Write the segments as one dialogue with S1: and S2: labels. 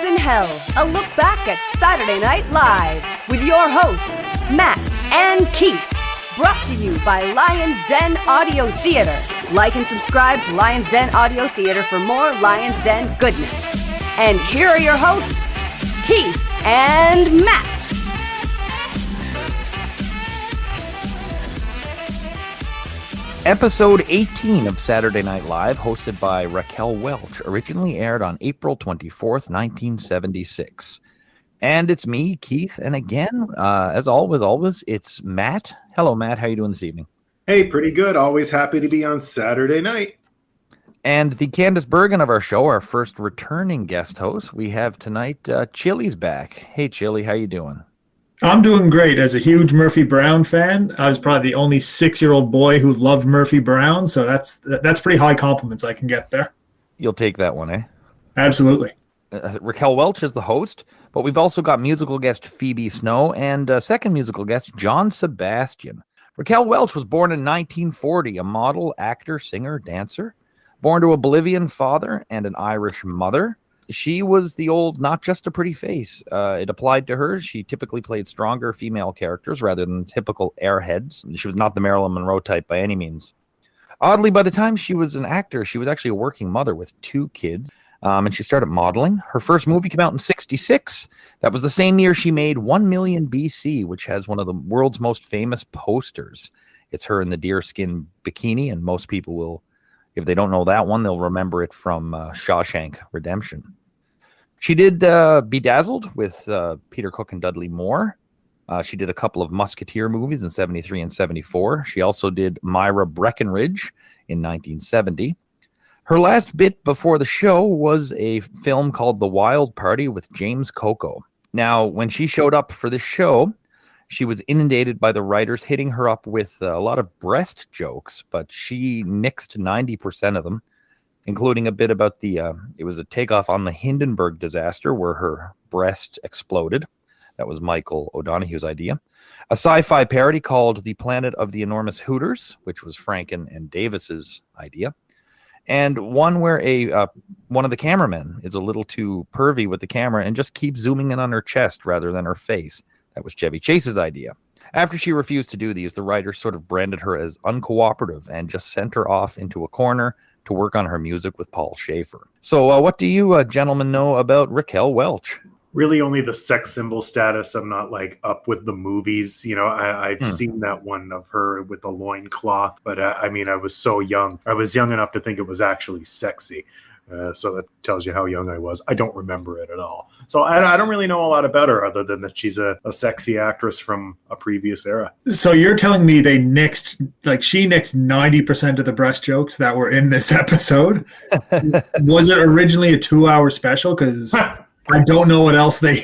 S1: in Hell, a look back at Saturday Night Live with your hosts, Matt and Keith. Brought to you by Lion's Den Audio Theater. Like and subscribe to Lion's Den Audio Theater for more Lion's Den goodness. And here are your hosts, Keith and Matt.
S2: Episode 18 of Saturday Night Live, hosted by Raquel Welch, originally aired on April 24th, 1976. And it's me, Keith, and again, as always, it's Matt. Hello, Matt. How are you doing this evening?
S3: Hey, pretty good. Always happy to be on Saturday night.
S2: And the Candace Bergen of our show, our first returning guest host, we have tonight, Chili's back. Hey, Chili, how you doing?
S4: I'm doing great. As a huge Murphy Brown fan, I was probably the only 6-year-old boy who loved Murphy Brown, so that's pretty high compliments I can get there.
S2: You'll take that one, eh?
S4: Absolutely.
S2: Raquel Welch is the host, but we've also got musical guest Phoebe Snow and second musical guest John Sebastian. Raquel Welch was born in 1940, a model, actor, singer, dancer, born to a Bolivian father and an Irish mother. She was the old, not just a pretty face. It applied to her. She typically played stronger female characters rather than typical airheads. She was not the Marilyn Monroe type by any means. Oddly, by the time she was an actor, she was actually a working mother with 2 kids, and she started modeling. Her first movie came out in 1966. That was the same year she made 1 Million BC, which has one of the world's most famous posters. It's her in the deerskin bikini, and most people will, if they don't know that one, they'll remember it from Shawshank Redemption. She did Bedazzled with Peter Cook and Dudley Moore. She did a couple of Musketeer movies in 1973 and 1974. She also did Myra Breckenridge in 1970. Her last bit before the show was a film called The Wild Party with James Coco. Now, when she showed up for this show, she was inundated by the writers hitting her up with a lot of breast jokes, but she nixed 90% of them, including a bit about it was a takeoff on the Hindenburg disaster where her breast exploded. That was Michael O'Donoghue's idea. A sci-fi parody called The Planet of the Enormous Hooters, which was Franken and Davis's idea. And one where one of the cameramen is a little too pervy with the camera and just keeps zooming in on her chest rather than her face. That was Chevy Chase's idea. After she refused to do these, the writers sort of branded her as uncooperative and just sent her off into a corner to work on her music with Paul Schaefer. So what do you gentlemen know about Raquel Welch?
S3: Really only the sex symbol status. I'm not like up with the movies. You know, I've seen that one of her with the loincloth, but I mean, I was so young. I was young enough to think it was actually sexy. So that tells you how young I was. I don't remember it at all. So I don't really know a lot about her other than that she's a sexy actress from a previous era.
S4: So you're telling me she nixed 90% of the breast jokes that were in this episode? Was it originally a 2-hour special? Because I don't know what else they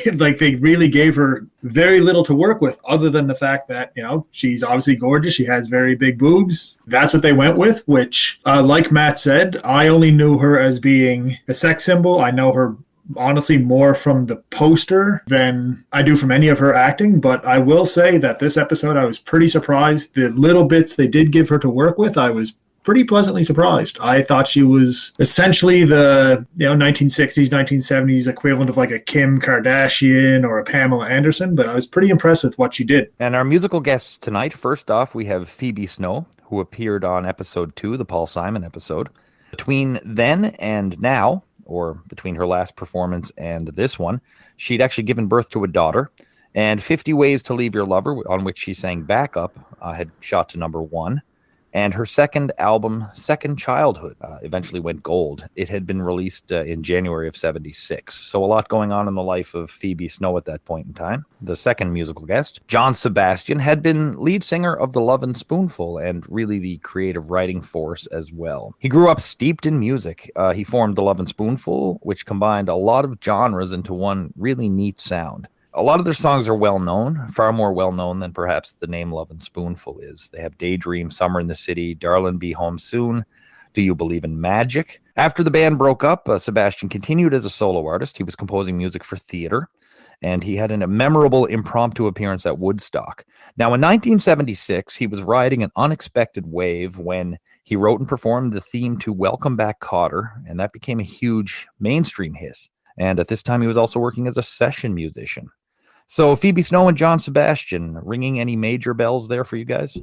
S4: really gave her very little to work with other than the fact that, you know, she's obviously gorgeous. She has very big boobs. That's what they went with, which, like Matt said, I only knew her as being a sex symbol. I know her honestly more from the poster than I do from any of her acting. But I will say that this episode, I was pretty surprised. The little bits they did give her to work with, I was pretty pleasantly surprised. I thought she was essentially the 1960s, 1970s equivalent of like a Kim Kardashian or a Pamela Anderson, but I was pretty impressed with what she did.
S2: And our musical guests tonight, first off, we have Phoebe Snow, who appeared on episode 2, the Paul Simon episode. Between then and now, or between her last performance and this one, she'd actually given birth to a daughter, and 50 Ways to Leave Your Lover, on which she sang backup, had shot to number 1. And her second album, Second Childhood, eventually went gold. It had been released in January of 1976. So a lot going on in the life of Phoebe Snow at that point in time. The second musical guest, John Sebastian, had been lead singer of The Lovin' Spoonful and really the creative writing force as well. He grew up steeped in music. He formed The Lovin' Spoonful, which combined a lot of genres into one really neat sound. A lot of their songs are well-known, far more well-known than perhaps the name Lovin' Spoonful is. They have Daydream, Summer in the City, Darlin' Be Home Soon, Do You Believe in Magic? After the band broke up, Sebastian continued as a solo artist. He was composing music for theater, and he had a memorable impromptu appearance at Woodstock. Now, in 1976, he was riding an unexpected wave when he wrote and performed the theme to Welcome Back, Kotter, and that became a huge mainstream hit. And at this time, he was also working as a session musician. So Phoebe Snow and John Sebastian, ringing any major bells there for you guys?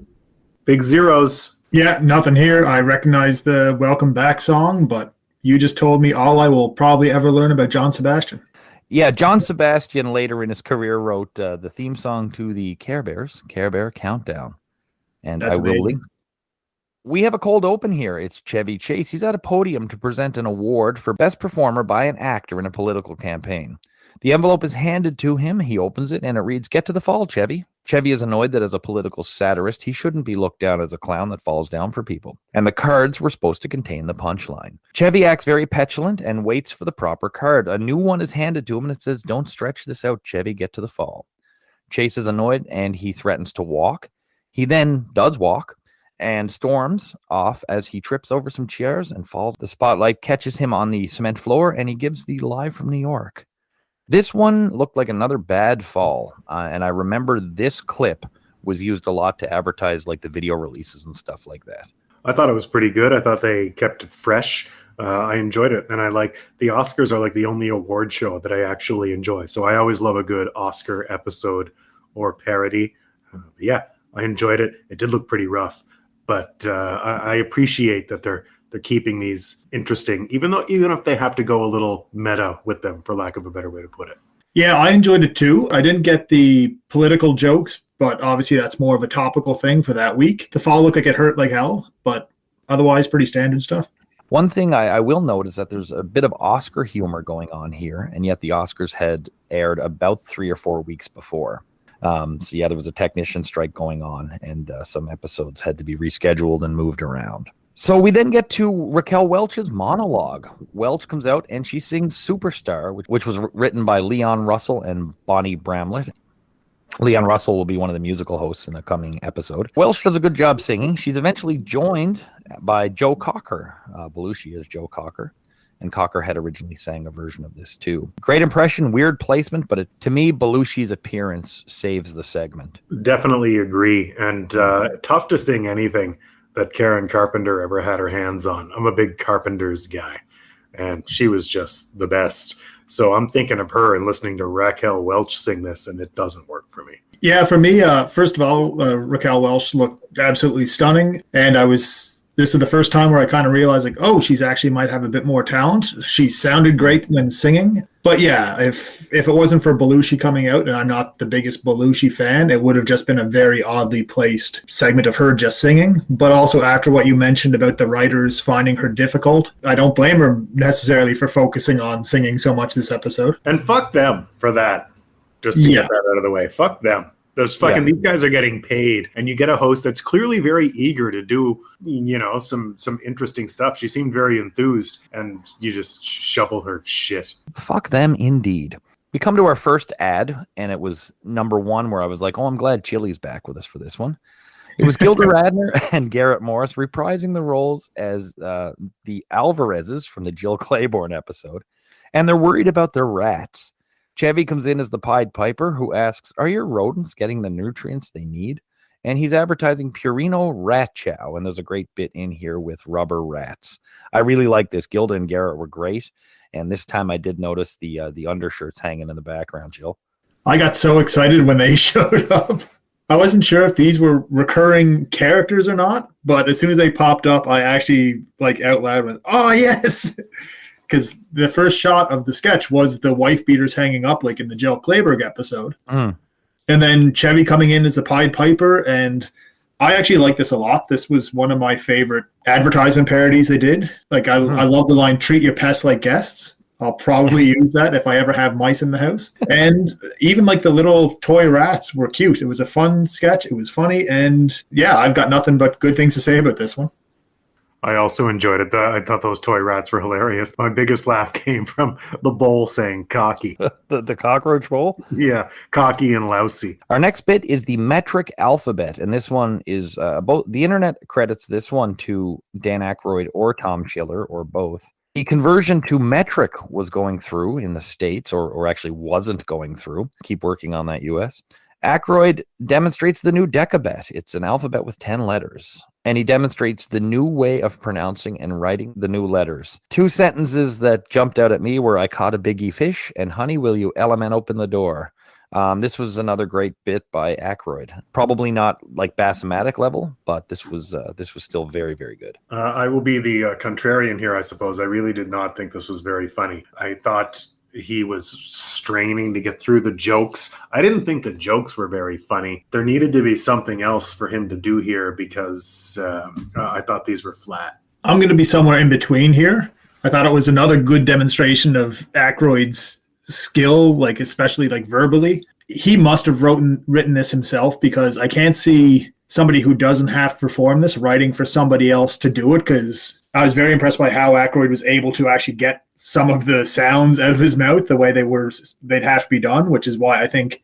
S3: Big zeros.
S4: Yeah, nothing here. I recognize the Welcome Back song, but you just told me all I will probably ever learn about John Sebastian.
S2: Yeah, John Sebastian later in his career wrote the theme song to the Care Bears, Care Bear Countdown. And
S4: That's
S2: I will
S4: amazing.
S2: link. We have a cold open here. It's Chevy Chase. He's at a podium to present an award for Best Performer by an actor in a political campaign. The envelope is handed to him. He opens it, and it reads, "Get to the fall, Chevy." Chevy is annoyed that as a political satirist, he shouldn't be looked down as a clown that falls down for people. And the cards were supposed to contain the punchline. Chevy acts very petulant and waits for the proper card. A new one is handed to him, and it says, "Don't stretch this out, Chevy. Get to the fall." Chase is annoyed, and he threatens to walk. He then does walk and storms off as he trips over some chairs and falls. The spotlight catches him on the cement floor, and he gives the Live from New York. This one looked like another bad fall, and I remember this clip was used a lot to advertise like the video releases and stuff like that.
S3: I thought it was pretty good. I thought they kept it fresh. I enjoyed it, and I like the Oscars are like the only award show that I actually enjoy. So I always love a good Oscar episode or parody. Yeah, I enjoyed it. It did look pretty rough, but I appreciate that they're keeping these interesting, even if they have to go a little meta with them, for lack of a better way to put it.
S4: Yeah, I enjoyed it too. I didn't get the political jokes, but obviously that's more of a topical thing for that week. The fall looked like it hurt like hell, but otherwise pretty standard stuff.
S2: One thing I will note is that there's a bit of Oscar humor going on here, and yet the Oscars had aired about 3 or 4 weeks before. So yeah, there was a technician strike going on, and some episodes had to be rescheduled and moved around. So we then get to Raquel Welch's monologue. Welch comes out and she sings Superstar, which was written by Leon Russell and Bonnie Bramlett. Leon Russell will be one of the musical hosts in a coming episode. Welch does a good job singing. She's eventually joined by Joe Cocker. Belushi is Joe Cocker. And Cocker had originally sang a version of this too. Great impression, weird placement, but to me, Belushi's appearance saves the segment.
S3: Definitely agree. And tough to sing anything that Karen Carpenter ever had her hands on. I'm a big Carpenter's guy, and she was just the best. So I'm thinking of her and listening to Raquel Welch sing this, and it doesn't work for me.
S4: Yeah, for me, first of all, Raquel Welch looked absolutely stunning, and this is the first time where I kind of realized, like, oh, she's actually might have a bit more talent. She sounded great when singing. But yeah, if it wasn't for Belushi coming out, and I'm not the biggest Belushi fan, it would have just been a very oddly placed segment of her just singing. But also after what you mentioned about the writers finding her difficult, I don't blame her necessarily for focusing on singing so much this episode.
S3: And fuck them for that. Just to get that out of the way. Fuck them. These guys are getting paid, and you get a host that's clearly very eager to do, some interesting stuff. She seemed very enthused, and you just shovel her shit.
S2: Fuck them indeed. We come to our first ad, and it was number 1, where I was like, oh, I'm glad Chili's back with us for this one. It was Gilda Radner and Garrett Morris reprising the roles as the Alvarezes from the Jill Claiborne episode, and they're worried about their rats. Chevy comes in as the Pied Piper, who asks, are your rodents getting the nutrients they need? And he's advertising Purino Rat Chow, and there's a great bit in here with rubber rats. I really like this. Gilda and Garrett were great, and this time I did notice the undershirts hanging in the background, Jill.
S4: I got so excited when they showed up. I wasn't sure if these were recurring characters or not, but as soon as they popped up, I actually, out loud went, oh, yes! Because the first shot of the sketch was the wife beaters hanging up, like in the Jill Clayburgh episode. And then Chevy coming in as the Pied Piper, and I actually like this a lot. This was one of my favorite advertisement parodies they did. I love the line, treat your pests like guests. I'll probably use that if I ever have mice in the house. And even the little toy rats were cute. It was a fun sketch. It was funny. And yeah, I've got nothing but good things to say about this one.
S3: I also enjoyed it. I thought those toy rats were hilarious. My biggest laugh came from the bowl saying cocky.
S2: the cockroach bowl?
S3: Yeah, cocky and lousy.
S2: Our next bit is the metric alphabet, and this one is both. The internet credits this one to Dan Aykroyd or Tom Chiller, or both. The conversion to metric was going through in the States, or actually wasn't going through. Keep working on that, US. Aykroyd demonstrates the new decabet. It's an alphabet with 10 letters. and he demonstrates the new way of pronouncing and writing the new letters. 2 sentences that jumped out at me were, "I caught a biggie fish," and "Honey, will you element open the door?" This was another great bit by Aykroyd. Probably not like Bassomatic level, but this was still very, very good.
S3: I will be the contrarian here, I suppose. I really did not think this was very funny. I thought he was straining to get through the jokes. I didn't think the jokes were very funny. There needed to be something else for him to do here because I thought these were flat.
S4: I'm going to be somewhere in between here. I thought it was another good demonstration of Aykroyd's skill, like especially like verbally. He must have written this himself, because I can't see somebody who doesn't have to perform this writing for somebody else to do it, because I was very impressed by how Aykroyd was able to actually get some of the sounds out of his mouth the way they'd have to be done, which is why I think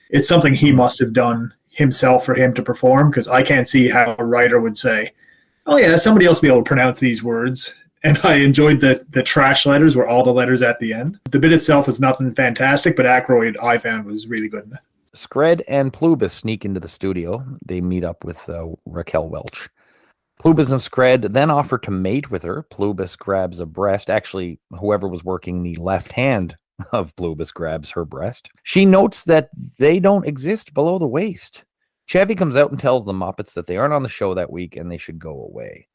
S4: it's something he must have done himself for him to perform, because I can't see how a writer would say, oh yeah, somebody else will be able to pronounce these words. And I enjoyed the trash letters, were all the letters at the end. The bit itself was nothing fantastic, but Aykroyd, I found, was really good in it.
S2: Scred and Plubis sneak into the studio. They meet up with Raquel Welch. Plubis and Scred then offer to mate with her. Plubis grabs a breast. Actually, whoever was working the left hand of Plubis grabs her breast. She notes that they don't exist below the waist. Chevy comes out and tells the Muppets that they aren't on the show that week and they should go away.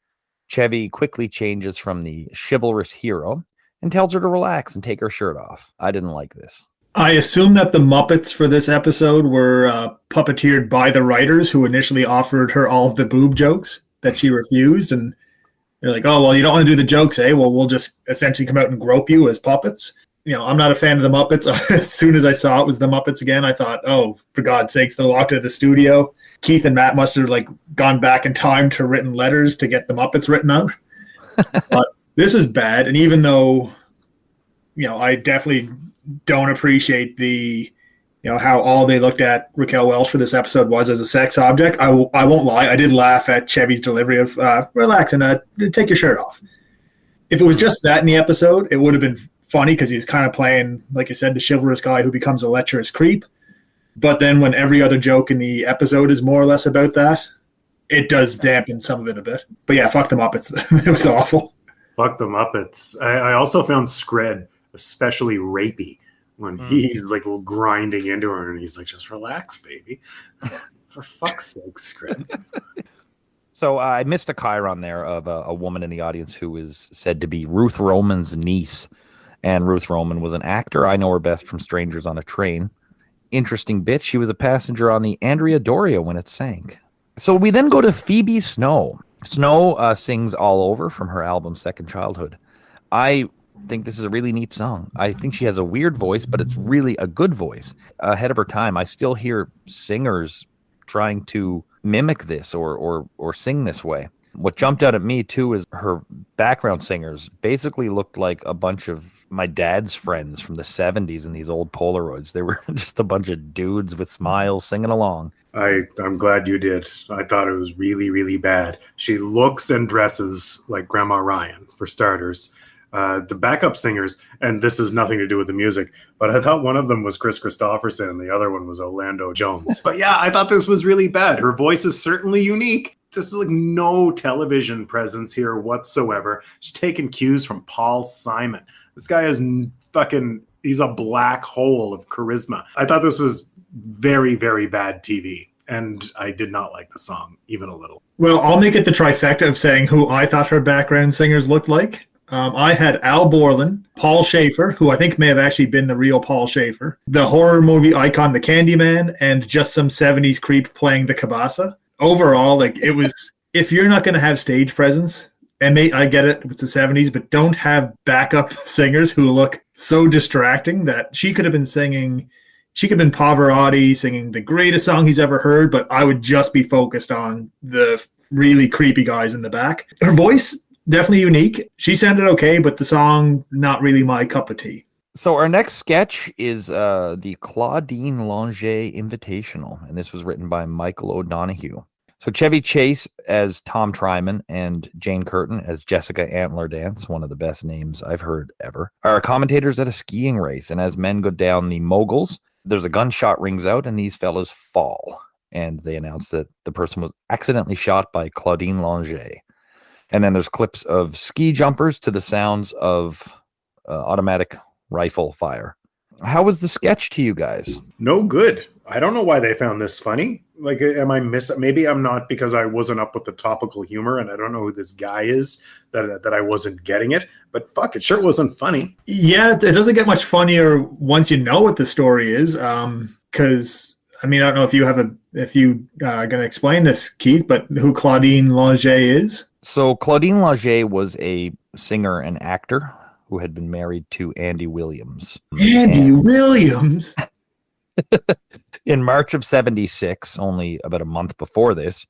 S2: Chevy quickly changes from the chivalrous hero and tells her to relax and take her shirt off. I didn't like this.
S4: I assume that the Muppets for this episode were puppeteered by the writers who initially offered her all of the boob jokes that she refused. And they're like, oh, well, you don't want to do the jokes, eh? Well, we'll just essentially come out and grope you as puppets. You know, I'm not a fan of the Muppets. As soon as I saw it was the Muppets again, I thought, oh, for God's sakes, they're locked into the studio. Keith and Matt must have like gone back in time to written letters to get the Muppets written out. But this is bad. And even though, you know, I definitely don't appreciate the, you know, how all they looked at Raquel Welch for this episode was as a sex object, I won't lie. I did laugh at Chevy's delivery of relax and take your shirt off. If it was just that in the episode, it would have been funny because he's kind of playing, like I said, the chivalrous guy who becomes a lecherous creep. But then when every other joke in the episode is more or less about that, it does dampen some of it a bit. But yeah, fuck the Muppets. It was awful.
S3: Fuck the Muppets. I also found Scred especially rapey when he's like grinding into her and he's like, just relax, baby. For fuck's sake, Scred.
S2: So I missed a chyron there of a woman in the audience who is said to be Ruth Roman's niece. And Ruth Roman was an actor. I know her best from Strangers on a Train. Interesting bit. She was a passenger on the Andrea Doria when it sank. So we then go to Phoebe Snow. Snow sings All Over from her album Second Childhood. I think this is a really neat song. I think she has a weird voice, but it's really a good voice. Ahead of her time, I still hear singers trying to mimic this or sing this way. What jumped out at me, too, is her background singers basically looked like a bunch of my dad's friends from the 70s in these old Polaroids. They were just a bunch of dudes with smiles singing along.
S3: I'm glad you did. I thought it was really, really bad. She looks and dresses like Grandma Ryan, for starters. The backup singers, and this has nothing to do with the music, but I thought one of them was Chris Christopherson and the other one was Orlando Jones. But yeah, I thought this was really bad. Her voice is certainly unique. Just like no television presence here whatsoever. She's taking cues from Paul Simon. This guy is he's a black hole of charisma. I thought this was very, very bad TV. And I did not like the song, even a little.
S4: Well, I'll make it the trifecta of saying who I thought her background singers looked like. I had Al Borland, Paul Schaefer, who I think may have actually been the real Paul Schaefer, the horror movie icon, the Candyman, and just some 70s creep playing the Cabasa. Overall, like, it was, if you're not going to have stage presence, and I get it, it's the 70s, but don't have backup singers who look so distracting that she could have been singing, she could have been Pavarotti singing the greatest song he's ever heard, but I would just be focused on the really creepy guys in the back. Her voice, definitely unique. She sounded okay, but the song, not really my cup of tea.
S2: So our next sketch is the Claudine Longet Invitational, and this was written by Michael O'Donoghue. So Chevy Chase as Tom Tryman and Jane Curtin as Jessica Antler Dance, one of the best names I've heard ever, are commentators at a skiing race. And as men go down the moguls, there's a gunshot rings out and these fellas fall. and they announced that the person was accidentally shot by Claudine Longet. And then there's clips of ski jumpers to the sounds of automatic rifle fire. How was the sketch to you guys?
S3: No good. I don't know why they found this funny. Like, am I maybe I'm not, because I wasn't up with the topical humor and I don't know who this guy is, that I wasn't getting it. But fuck, it sure wasn't funny.
S4: Yeah, it doesn't get much funnier once you know what the story is. Because I mean, I don't know if you are going to explain this, Keith, but who Claudine Longet is?
S2: So Claudine Longet was a singer and actor who had been married to Andy Williams.
S4: Williams?
S2: In March of 1976, only about a month before this,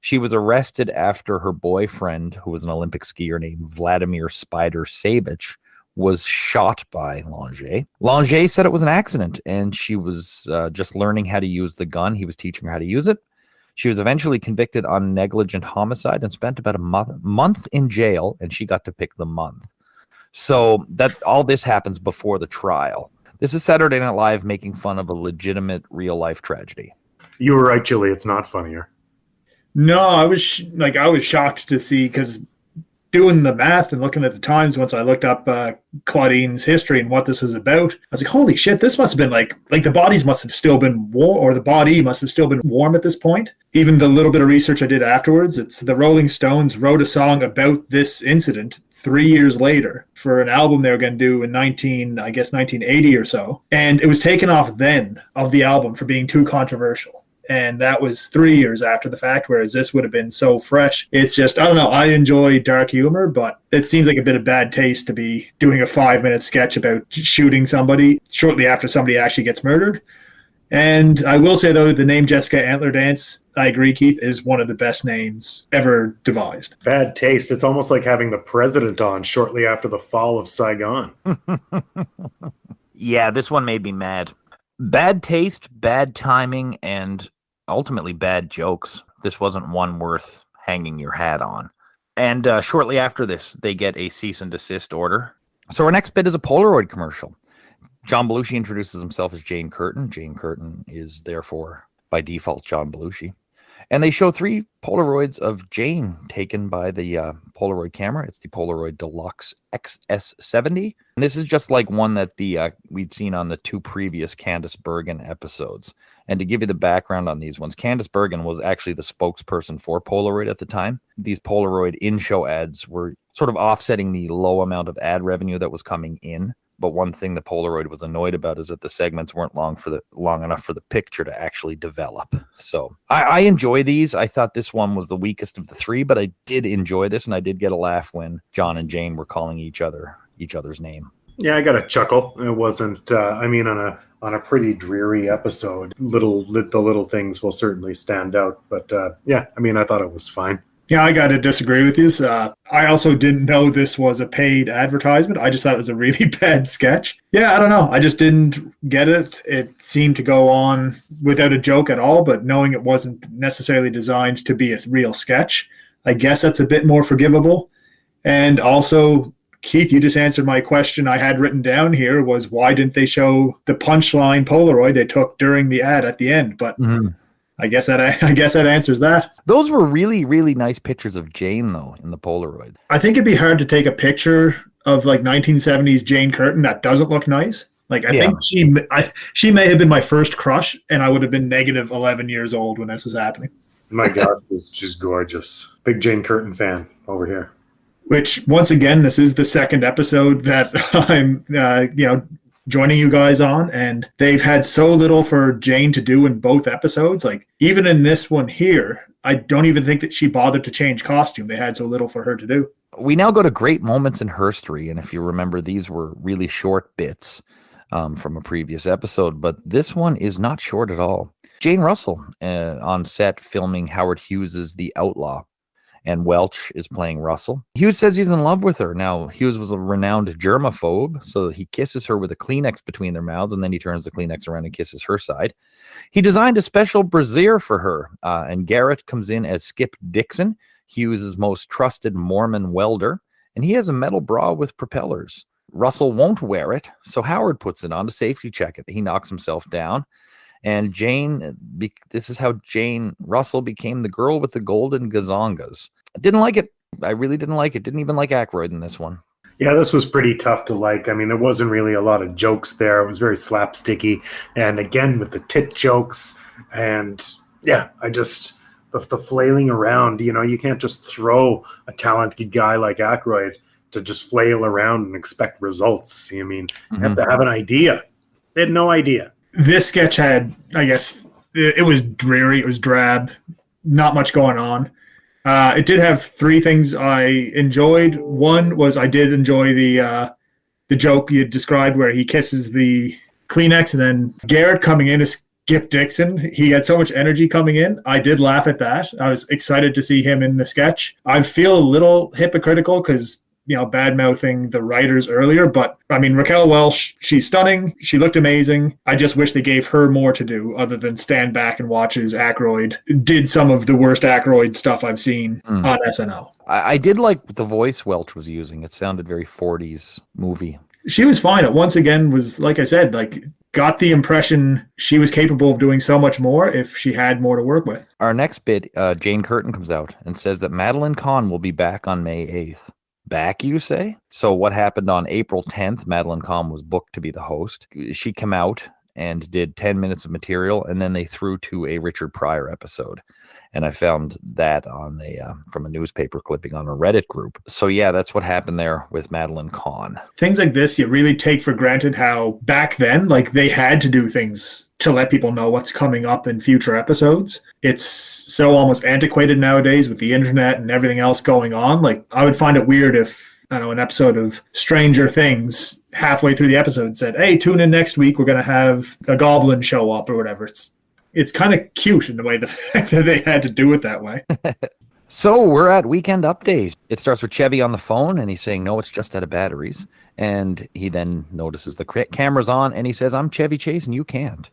S2: she was arrested after her boyfriend, who was an Olympic skier named Vladimir Spider Savich, was shot by Longet. Longet said it was an accident, and she was just learning how to use the gun. He was teaching her how to use it. She was eventually convicted on negligent homicide and spent about a month in jail, and she got to pick the month. So that all this happens before the trial. This is Saturday Night Live making fun of a legitimate real-life tragedy.
S3: You were right, Julie. It's not funnier.
S4: No, I was shocked to see, because doing the math and looking at the times, once I looked up Claudine's history and what this was about, I was like, holy shit, this must have been like the bodies must have still been warm, or the body must have still been warm at this point. Even the little bit of research I did afterwards, it's the Rolling Stones wrote a song about this incident 3 years later for an album they were going to do in 1980 or so. And it was taken off then of the album for being too controversial. And that was 3 years after the fact, whereas this would have been so fresh. It's just, I don't know, I enjoy dark humor, but it seems like a bit of bad taste to be doing a 5-minute sketch about shooting somebody shortly after somebody actually gets murdered. And I will say, though, the name Jessica Antler Dance, I agree, Keith, is one of the best names ever devised.
S3: Bad taste. It's almost like having the president on shortly after the fall of Saigon.
S2: Yeah, this one made me mad. Bad taste, bad timing, and ultimately bad jokes. This wasn't one worth hanging your hat on. And shortly after this, they get a cease and desist order. So our next bit is a Polaroid commercial. John Belushi introduces himself as Jane Curtin. Jane Curtin is therefore, by default, John Belushi. And they show 3 Polaroids of Jane taken by the Polaroid camera. It's the Polaroid Deluxe XS70. And this is just like one that we'd seen on the 2 previous Candice Bergen episodes. And to give you the background on these ones, Candice Bergen was actually the spokesperson for Polaroid at the time. These Polaroid in-show ads were sort of offsetting the low amount of ad revenue that was coming in. But one thing the Polaroid was annoyed about is that the segments weren't long enough for the picture to actually develop. So I enjoy these. I thought this one was the weakest of the 3, but I did enjoy this, and I did get a laugh when John and Jane were calling each other's name.
S3: Yeah, I got a chuckle. It wasn't. On a pretty dreary episode, the little things will certainly stand out. But I thought it was fine.
S4: Yeah, I got to disagree with you. I also didn't know this was a paid advertisement. I just thought it was a really bad sketch. Yeah, I don't know. I just didn't get it. It seemed to go on without a joke at all, but knowing it wasn't necessarily designed to be a real sketch, I guess that's a bit more forgivable. And also, Keith, you just answered my question I had written down here, was why didn't they show the punchline Polaroid they took during the ad at the end? But I guess that answers that.
S2: Those were really, really nice pictures of Jane, though, in the Polaroid.
S4: I think it'd be hard to take a picture of like 1970s Jane Curtin that doesn't look nice. Like, I think she may have been my first crush, and I would have been negative 11 years old when this is happening.
S3: My God, it's just gorgeous. Big Jane Curtin fan over here.
S4: Which, once again, this is the second episode that I'm, joining you guys on, and they've had so little for Jane to do in both episodes. Like, even in this one here, I don't even think that she bothered to change costume. They had so little for her to do.
S2: We now go to great moments in herstory, and if you remember, these were really short bits from a previous episode, but this one is not short at all. Jane Russell on set filming Howard Hughes's The Outlaw, and Welch is playing Russell. Hughes says he's in love with her. Now, Hughes was a renowned germaphobe, so he kisses her with a Kleenex between their mouths, and then he turns the Kleenex around and kisses her side. He designed a special brassiere for her, and Garrett comes in as Skip Dixon, Hughes' most trusted Mormon welder, and he has a metal bra with propellers. Russell won't wear it, so Howard puts it on to safety check it. He knocks himself down, And this is how Jane Russell became the girl with the golden gazongas. I didn't like it. I really didn't like it. Didn't even like Aykroyd in this one.
S3: Yeah, this was pretty tough to like. I mean, there wasn't really a lot of jokes there. It was very slapsticky. And again, with the tit jokes. And yeah, the flailing around, you can't just throw a talented guy like Aykroyd to just flail around and expect results. I mean, you have to have an idea. They had no idea.
S4: This sketch had, I guess, it was dreary. It was drab. Not much going on. It did have three things I enjoyed. One was I did enjoy the joke you described where he kisses the Kleenex, and then Garrett coming in as Skip Dixon. He had so much energy coming in. I did laugh at that. I was excited to see him in the sketch. I feel a little hypocritical because bad-mouthing the writers earlier, but I mean, Raquel Welch, she's stunning. She looked amazing. I just wish they gave her more to do other than stand back and watch as Aykroyd did some of the worst Aykroyd stuff I've seen on SNL.
S2: I did like the voice Welch was using. It sounded very 40s movie.
S4: She was fine. It once again was, like I said, got the impression she was capable of doing so much more if she had more to work with.
S2: Our next bit, Jane Curtin comes out and says that Madeline Kahn will be back on May 8th. Back, you say? So what happened on April 10th, Madeline Kahn was booked to be the host. She came out and did 10 minutes of material, and then they threw to a Richard Pryor episode. And I found that on from a newspaper clipping on a Reddit group. So yeah, that's what happened there with Madeline Kahn.
S4: Things like this, you really take for granted how back then, they had to do things to let people know what's coming up in future episodes. It's so almost antiquated nowadays with the internet and everything else going on. I would find it weird if, an episode of Stranger Things halfway through the episode said, hey, tune in next week, we're going to have a goblin show up or whatever. It's kind of cute in the way that they had to do it that way.
S2: So we're at Weekend Update. It starts with Chevy on the phone, and he's saying, no, it's just out of batteries. And he then notices the camera's on, and he says, I'm Chevy Chase, and you can't.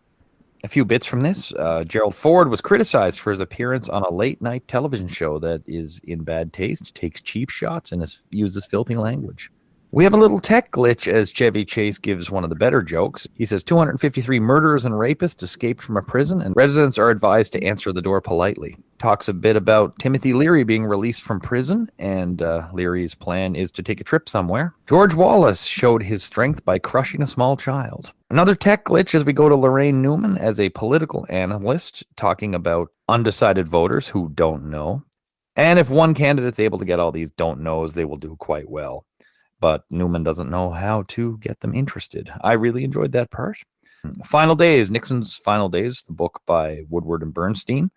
S2: A few bits from this. Gerald Ford was criticized for his appearance on a late-night television show that is in bad taste, takes cheap shots, and uses filthy language. We have a little tech glitch as Chevy Chase gives one of the better jokes. He says 253 murderers and rapists escaped from a prison, and residents are advised to answer the door politely. Talks a bit about Timothy Leary being released from prison, and Leary's plan is to take a trip somewhere. George Wallace showed his strength by crushing a small child. Another tech glitch as we go to Lorraine Newman as a political analyst talking about undecided voters who don't know. And if one candidate's able to get all these don't knows, they will do quite well. But Newman doesn't know how to get them interested. I really enjoyed that part. Final Days, Nixon's Final Days, the book by Woodward and Bernstein.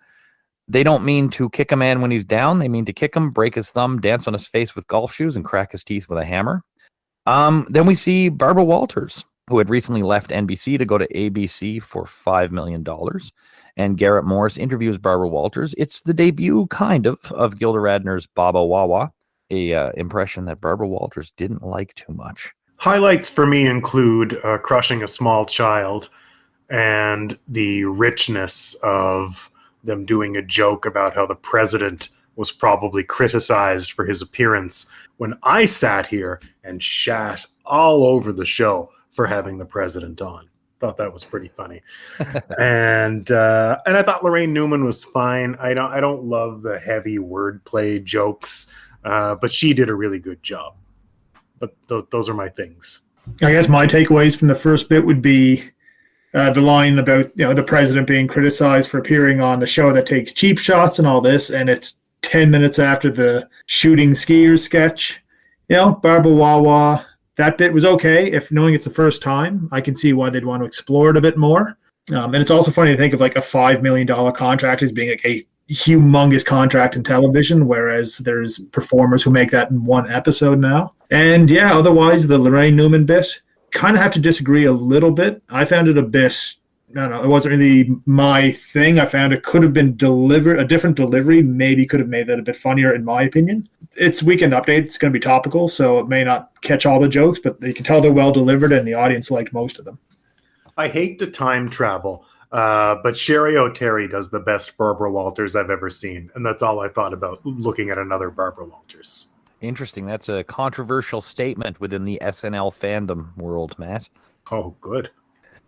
S2: They don't mean to kick a man when he's down. They mean to kick him, break his thumb, dance on his face with golf shoes, and crack his teeth with a hammer. Then we see Barbara Walters, who had recently left NBC to go to ABC for $5 million. And Garrett Morris interviews Barbara Walters. It's the debut, kind of Gilda Radner's Baba Wawa. A impression that Barbara Walters didn't like too much.
S3: Highlights for me include crushing a small child and the richness of them doing a joke about how the president was probably criticized for his appearance when I sat here and shat all over the show for having the president on. Thought that was pretty funny. and I thought Lorraine Newman was fine. I don't love the heavy wordplay jokes. But she did a really good job. But those are my things.
S4: I guess my takeaways from the first bit would be the line about the president being criticized for appearing on a show that takes cheap shots and all this, and it's 10 minutes after the shooting skiers sketch. Barbara Wawa, that bit was okay. If knowing it's the first time, I can see why they'd want to explore it a bit more. And it's also funny to think of a $5 million contract as being a humongous contract in television, whereas there's performers who make that in one episode now. And yeah, otherwise the Lorraine Newman bit, kind of have to disagree a little bit. I found it a bit, it wasn't really my thing. I found it could have been a different delivery, maybe could have made that a bit funnier in my opinion. It's Weekend Update, it's going to be topical, so it may not catch all the jokes, but you can tell they're well delivered and the audience liked most of them.
S3: I hate to time travel, but Sherry O'Terry does the best Barbara Walters I've ever seen. And that's all I thought about looking at another Barbara Walters.
S2: Interesting. That's a controversial statement within the SNL fandom world, Matt.
S3: Oh, good.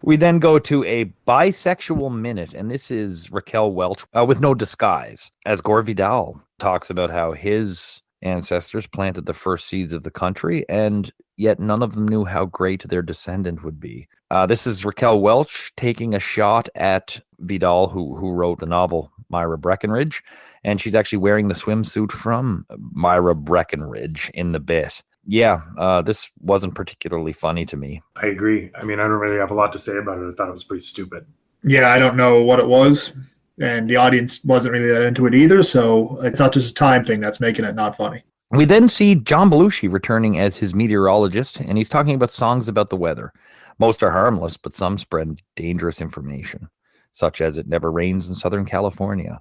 S2: We then go to a bisexual minute, and this is Raquel Welch with no disguise, as Gore Vidal talks about how his ancestors planted the first seeds of the country, and yet none of them knew how great their descendant would be. This is Raquel Welch taking a shot at Vidal, who wrote the novel Myra Breckinridge, and she's actually wearing the swimsuit from Myra Breckinridge in the bit. Yeah, this wasn't particularly funny to me.
S3: I agree. I mean, I don't really have a lot to say about it. I thought it was pretty stupid.
S4: Yeah, I don't know what it was, and the audience wasn't really that into it either, so it's not just a time thing that's making it not funny.
S2: We then see John Belushi returning as his meteorologist, and he's talking about songs about the weather. Most are harmless, but some spread dangerous information, such as it never rains in Southern California.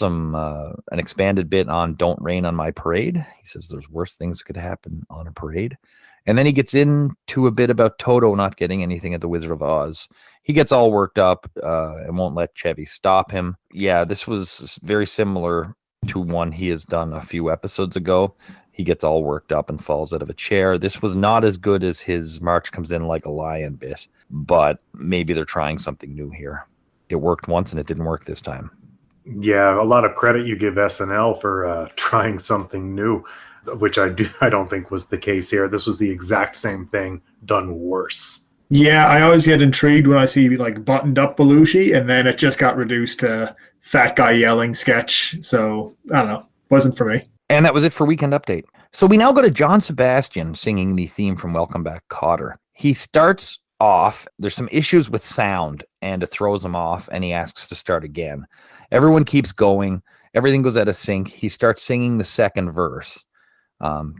S2: An expanded bit on Don't Rain on My Parade. He says there's worse things that could happen on a parade. And then he gets into a bit about Toto not getting anything at the Wizard of Oz. He gets all worked up and won't let Chevy stop him. Yeah, this was very similar to one he has done a few episodes ago. He gets all worked up and falls out of a chair. This was not as good as his March Comes In Like a Lion bit, but maybe they're trying something new here. It worked once and it didn't work this time.
S3: Yeah, a lot of credit you give SNL for trying something new, which I don't think was the case here. This was the exact same thing done worse.
S4: Yeah, I always get intrigued when I see like buttoned up Belushi, and then it just got reduced to fat guy yelling sketch. So I don't know, wasn't for me.
S2: And that was it for Weekend Update. So we now go to John Sebastian singing the theme from Welcome Back, Kotter. He starts off, there's some issues with sound, and it throws him off, and he asks to start again. Everyone keeps going. Everything goes out of sync. He starts singing the second verse,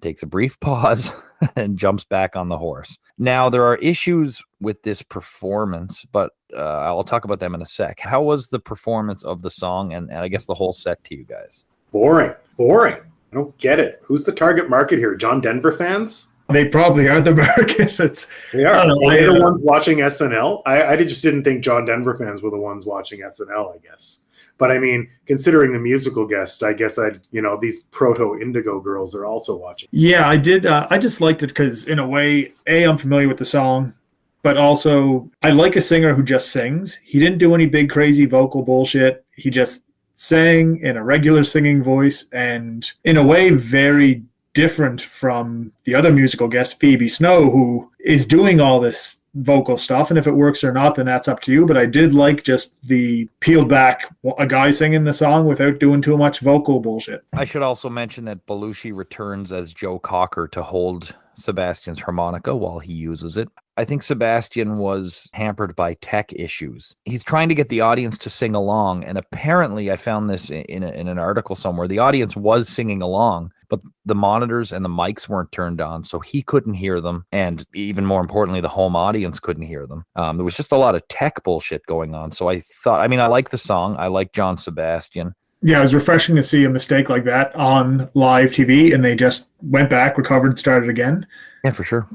S2: takes a brief pause, and jumps back on the horse. Now, there are issues with this performance, but I'll talk about them in a sec. How was the performance of the song and I guess the whole set to you guys?
S3: Boring. I don't get it. Who's the target market here? John Denver fans?
S4: They probably are the market.
S3: They are. They're the ones watching SNL. I just didn't think John Denver fans were the ones watching SNL, I guess. But I mean, considering the musical guest, I guess these proto Indigo girls are also watching.
S4: Yeah, I did. I just liked it because in a way, I'm familiar with the song, but also I like a singer who just sings. He didn't do any big crazy vocal bullshit. He just sang in a regular singing voice, and in a way very different from the other musical guest, Phoebe Snow, who is doing all this vocal stuff, and if it works or not, then that's up to you. But I did like just the peeled back, a guy singing the song without doing too much vocal bullshit.
S2: I should also mention that Belushi returns as Joe Cocker to hold Sebastian's harmonica while he uses it. I think Sebastian was hampered by tech issues. He's trying to get the audience to sing along, and apparently I found this in an article somewhere. The audience was singing along, but the monitors and the mics weren't turned on, so he couldn't hear them, and even more importantly, the home audience couldn't hear them. There was just a lot of tech bullshit going on, so I like the song. I like John Sebastian.
S4: Yeah, it was refreshing to see a mistake like that on live TV, and they just went back, recovered, started again.
S2: Yeah, for sure.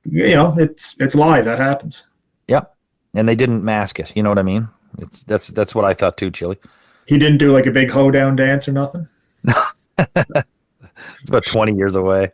S4: It's live. That happens.
S2: Yep, and they didn't mask it. You know what I mean? That's what I thought too, Chili.
S4: He didn't do like a big hoedown dance or nothing?
S2: It's about 20 years away.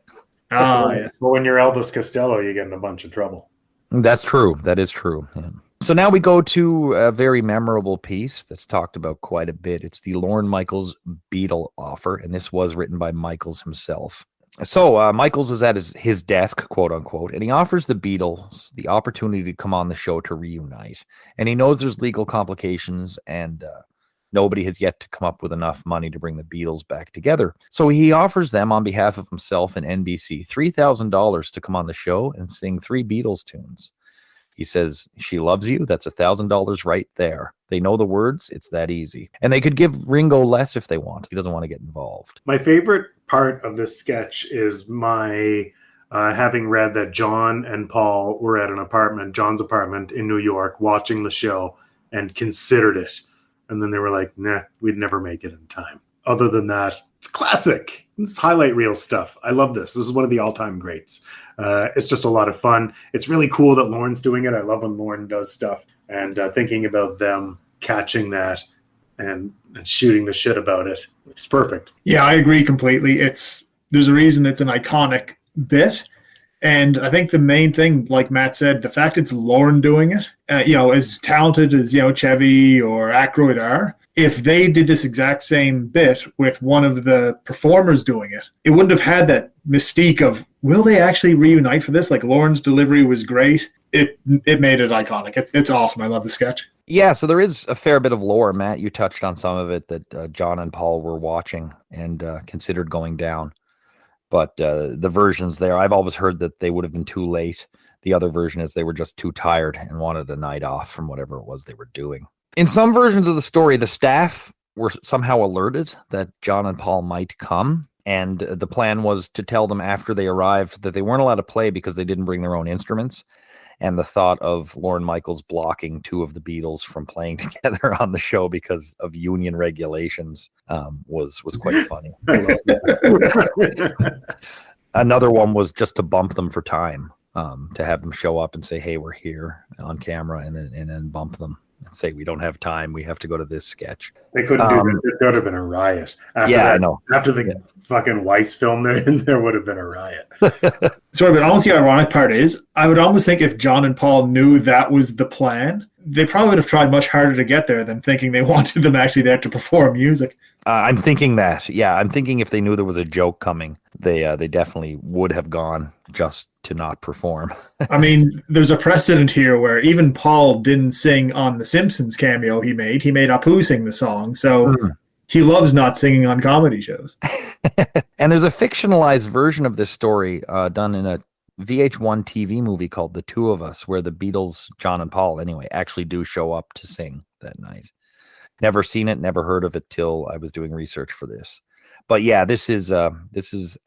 S4: Yes.
S3: Well, when you're Elvis Costello, you get in a bunch of trouble.
S2: That's true. That is true. Yeah. So now we go to a very memorable piece that's talked about quite a bit. It's the Lorne Michaels Beatle offer, and this was written by Michaels himself. So Michaels is at his desk, quote unquote, and he offers the Beatles the opportunity to come on the show to reunite. And he knows there's legal complications, and nobody has yet to come up with enough money to bring the Beatles back together. So he offers them, on behalf of himself and NBC, $3,000 to come on the show and sing 3 Beatles tunes. He says, "She loves you." That's $1,000 right there. They know the words. It's that easy. And they could give Ringo less if they want. He doesn't want to get involved.
S3: My favorite part of this sketch is my having read that John and Paul were at John's apartment in New York, watching the show and considered it. And then they were like, nah, we'd never make it in time. Other than that, it's classic. It's highlight reel stuff. I love this. This is one of the all-time greats. It's just a lot of fun. It's really cool that Lorne's doing it. I love when Lorne does stuff. And thinking about them catching that and shooting the shit about it. It's perfect.
S4: Yeah, I agree completely. There's a reason it's an iconic bit. And I think the main thing, like Matt said, the fact it's Lauren doing it, as talented as, Chevy or Aykroyd are, if they did this exact same bit with one of the performers doing it, it wouldn't have had that mystique of, will they actually reunite for this? Like, Lauren's delivery was great. It made it iconic. It's awesome. I love the sketch.
S2: Yeah, so there is a fair bit of lore. Matt, you touched on some of it that John and Paul were watching and considered going down. But the versions there, I've always heard that they would have been too late. The other version is they were just too tired and wanted a night off from whatever it was they were doing. In some versions of the story, the staff were somehow alerted that John and Paul might come. And the plan was to tell them after they arrived that they weren't allowed to play because they didn't bring their own instruments. And the thought of Lorne Michaels blocking two of the Beatles from playing together on the show because of union regulations was quite funny. Another one was just to bump them for time, to have them show up and say, "Hey, we're here" on camera, and then bump them and say, "We don't have time. We have to go to this sketch."
S3: They couldn't do that. It would have been a riot.
S2: I know.
S3: After the fucking Weiss film, there would have been a riot.
S4: Sorry, but almost the ironic part is, I would almost think if John and Paul knew that was the plan, they probably would have tried much harder to get there than thinking they wanted them actually there to perform music.
S2: I'm thinking that. Yeah, I'm thinking if they knew there was a joke coming, they definitely would have gone just to not perform.
S4: I mean, there's a precedent here where even Paul didn't sing on the Simpsons cameo he made. He made Apu sing the song, so he loves not singing on comedy shows.
S2: And there's a fictionalized version of this story done in a VH1 TV movie called The Two of Us, where the Beatles, John and Paul anyway, actually do show up to sing that night. Never seen it, never heard of it till I was doing research for this. But yeah, this is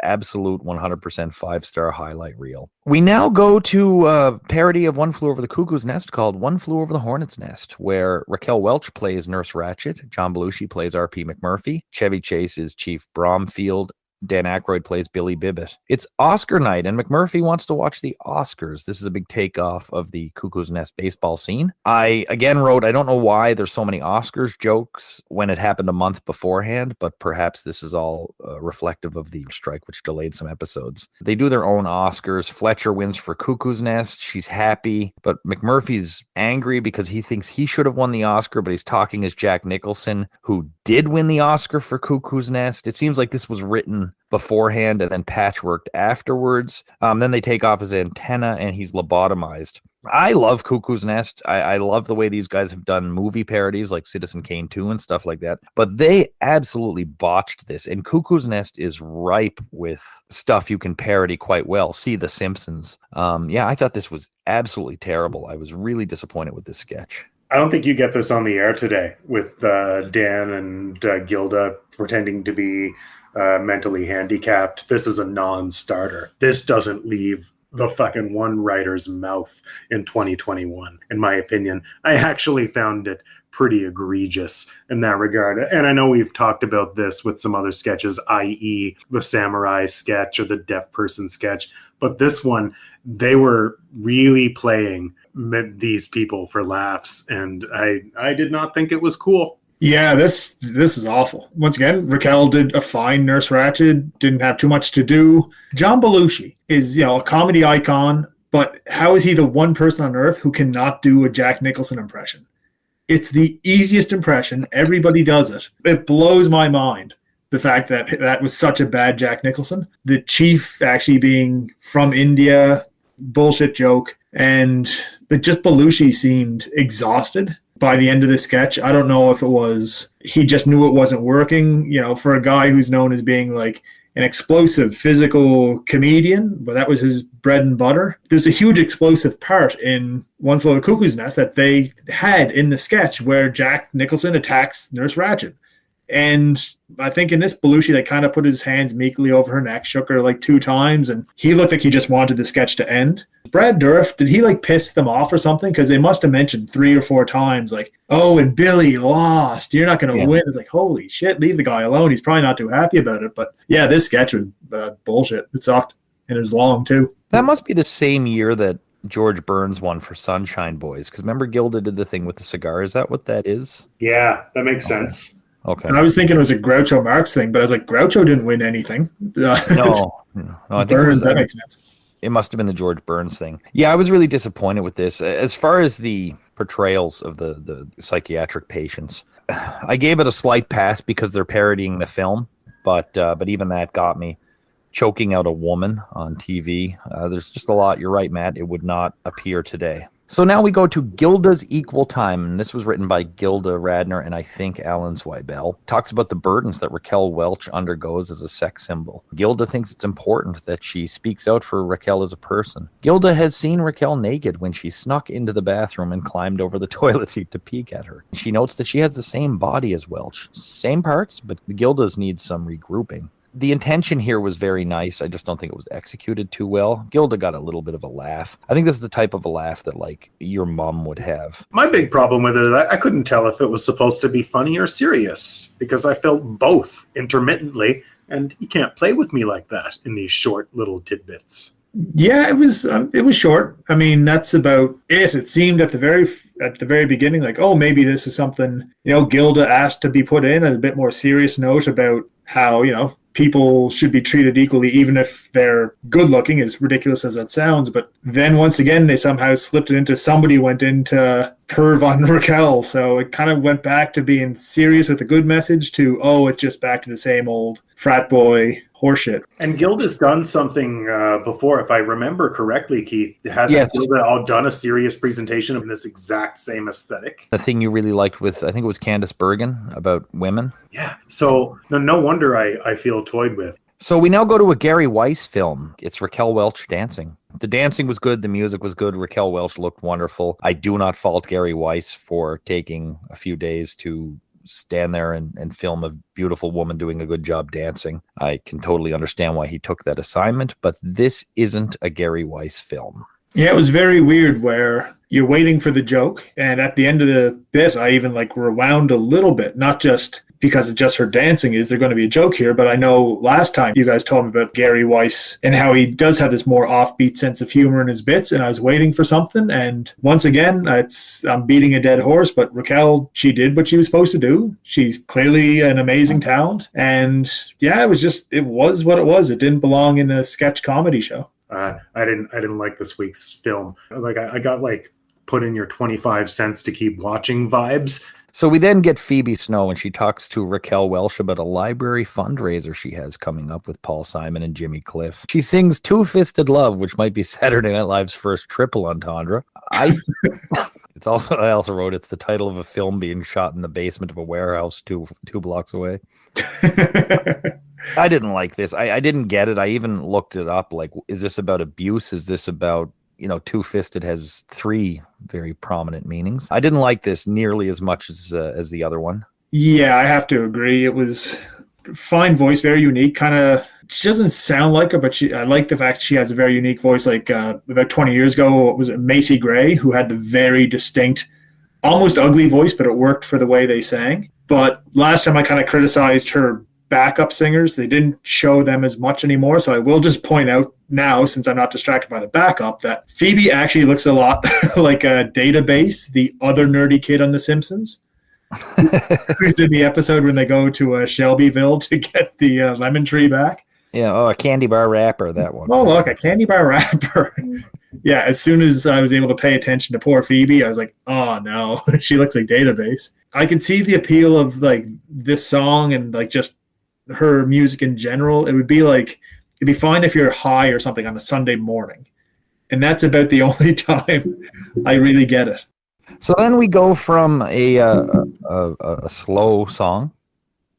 S2: absolute 100% 5-star highlight reel. We now go to a parody of One Flew Over the Cuckoo's Nest called One Flew Over the Hornet's Nest, where Raquel Welch plays Nurse Ratched, John Belushi plays R.P. McMurphy, Chevy Chase is Chief Bromfield, Dan Aykroyd plays Billy Bibbit. It's Oscar night, and McMurphy wants to watch the Oscars. This is a big takeoff of the Cuckoo's Nest baseball scene. I, again, wrote, I don't know why there's so many Oscars jokes when it happened a month beforehand, but perhaps this is all reflective of the strike, which delayed some episodes. They do their own Oscars. Fletcher wins for Cuckoo's Nest. She's happy, but McMurphy's angry because he thinks he should have won the Oscar, but he's talking as Jack Nicholson, who did win the Oscar for Cuckoo's Nest. It seems like this was written beforehand and then patchworked afterwards. Then they take off his antenna and he's lobotomized. I love Cuckoo's Nest. I love the way these guys have done movie parodies like Citizen Kane 2 and stuff like that. But they absolutely botched this. And Cuckoo's Nest is ripe with stuff you can parody quite well. See The Simpsons. I thought this was absolutely terrible. I was really disappointed with this sketch.
S3: I don't think you get this on the air today with Dan and Gilda pretending to be mentally handicapped. This is a non-starter. This doesn't leave the fucking one writer's mouth in 2021, in my opinion. I actually found it pretty egregious in that regard. And I know we've talked about this with some other sketches, i.e. the samurai sketch or the deaf person sketch. But this one, they were really playing these people for laughs. And I did not think it was cool.
S4: Yeah, this is awful. Once again, Raquel did a fine Nurse Ratched, didn't have too much to do. John Belushi is, a comedy icon, but how is he the one person on earth who cannot do a Jack Nicholson impression? It's the easiest impression. Everybody does it. It blows my mind, the fact that was such a bad Jack Nicholson. The chief actually being from India, bullshit joke. And just Belushi seemed exhausted by the end of the sketch. I don't know if it was he just knew it wasn't working, for a guy who's known as being like an explosive physical comedian, but that was his bread and butter. There's a huge explosive part in One Flew Over the Cuckoo's Nest that they had in the sketch where Jack Nicholson attacks Nurse Ratched. And I think in this, Belushi, they kind of put his hands meekly over her neck, shook her like 2 times, and he looked like he just wanted the sketch to end. Brad Dourif, did he piss them off or something? Because they must have mentioned 3 or 4 times, oh, and Billy lost. You're not going to win. It's like, holy shit, leave the guy alone. He's probably not too happy about it. But yeah, this sketch was bullshit. It sucked. And it was long, too.
S2: That must be the same year that George Burns won for Sunshine Boys. Because remember, Gilda did the thing with the cigar. Is that what that is?
S3: Yeah, that makes sense.
S2: Okay.
S4: I was thinking it was a Groucho Marx thing, but I was like, Groucho didn't win anything.
S2: No, I think
S4: Burns, that makes sense.
S2: It must have been the George Burns thing. Yeah, I was really disappointed with this. As far as the portrayals of the psychiatric patients, I gave it a slight pass because they're parodying the film, but even that got me. Choking out a woman on TV. There's just a lot. You're right, Matt. It would not appear today. So now we go to Gilda's Equal Time, and this was written by Gilda Radner and I think Alan Zweibel. Talks about the burdens that Raquel Welch undergoes as a sex symbol. Gilda thinks it's important that she speaks out for Raquel as a person. Gilda has seen Raquel naked when she snuck into the bathroom and climbed over the toilet seat to peek at her. She notes that she has the same body as Welch. Same parts, but Gilda's needs some regrouping. The intention here was very nice. I just don't think it was executed too well. Gilda got a little bit of a laugh. I think this is the type of a laugh that, like, your mom would have.
S3: My big problem with it is I couldn't tell if it was supposed to be funny or serious because I felt both intermittently, and you can't play with me like that in these short little tidbits.
S4: Yeah, it was short. I mean, that's about it. It seemed at the very beginning like, oh, maybe this is something, Gilda asked to be put in as a bit more serious note about how, people should be treated equally, even if they're good looking, as ridiculous as that sounds. But then once again, they somehow slipped it into somebody went into perv on Raquel. So it kind of went back to being serious with a good message to, oh, it's just back to the same old frat boy horseshit.
S3: And Gilda's done something before, if I remember correctly, Keith. Hasn't Gilda all done a serious presentation of this exact same aesthetic?
S2: The thing you really liked with, I think it was Candice Bergen, about women.
S3: Yeah. So no wonder I feel toyed with.
S2: So we now go to a Gary Weiss film. It's Raquel Welch dancing. The dancing was good. The music was good. Raquel Welch looked wonderful. I do not fault Gary Weiss for taking a few days to stand there and film a beautiful woman doing a good job dancing. I can totally understand why he took that assignment, but this isn't a Gary Weiss film.
S4: Yeah, it was very weird where you're waiting for the joke, and at the end of the bit, I even rewound a little bit, not just because it's just her dancing. Is there going to be a joke here? But I know last time you guys told me about Gary Weiss and how he does have this more offbeat sense of humor in his bits, and I was waiting for something. And once again, I'm beating a dead horse, but Raquel, she did what she was supposed to do. She's clearly an amazing talent. And yeah, it was what it was. It didn't belong in a sketch comedy show.
S3: I didn't like this week's film. I got put in your 25 cents to keep watching vibes.
S2: So we then get Phoebe Snow, and she talks to Raquel Welch about a library fundraiser she has coming up with Paul Simon and Jimmy Cliff. She sings Two-Fisted Love, which might be Saturday Night Live's first triple entendre. I also wrote it's the title of a film being shot in the basement of a warehouse two blocks away. I didn't like this. I didn't get it. I even looked it up. Is this about abuse? Is this about, two-fisted has three very prominent meanings. I didn't like this nearly as much as the other one. Yeah,
S4: I have to agree. It was fine voice, very unique. She doesn't sound like her, but I like the fact she has a very unique voice. About 20 years ago, was it Macy Gray, who had the very distinct, almost ugly voice, but it worked for the way they sang. But last time I kind of criticized her backup singers. They didn't show them as much anymore. So I will just point out now, since I'm not distracted by the backup, that Phoebe actually looks a lot like a Database, the other nerdy kid on The Simpsons. Who's in the episode when they go to Shelbyville to get the lemon tree back.
S2: Yeah, a candy bar wrapper, that one.
S4: Oh, look, a candy bar wrapper. Yeah, as soon as I was able to pay attention to poor Phoebe, I was like, oh no, she looks like Database. I could see the appeal of this song and just her music in general. It'd be fine if you're high or something on a Sunday morning. And that's about the only time I really get it.
S2: So then we go from a slow song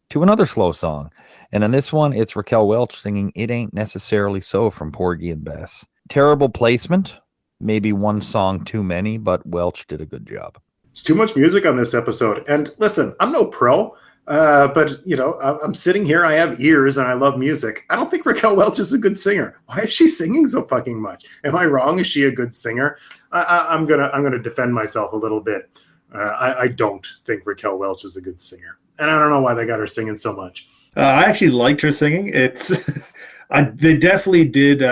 S2: to another slow song. And in this one, it's Raquel Welch singing It Ain't Necessarily So from Porgy and Bess. Terrible placement. Maybe one song too many, but Welch did a good job.
S3: It's too much music on this episode. And listen, I'm no pro, but, I'm sitting here. I have ears and I love music. I don't think Raquel Welch is a good singer. Why is she singing so fucking much? Am I wrong? Is she a good singer? I'm gonna defend myself a little bit. I don't think Raquel Welch is a good singer. And I don't know why they got her singing so much.
S4: I actually liked her singing. They definitely did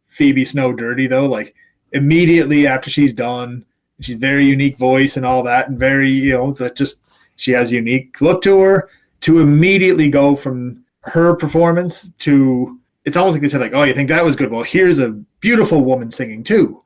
S4: Phoebe Snow dirty, though. Immediately after she's done, she's very unique voice and all that, and very, she has a unique look to her. To immediately go from her performance to it's almost like they said, like, oh, you think that was good? Well, here's a beautiful woman singing too.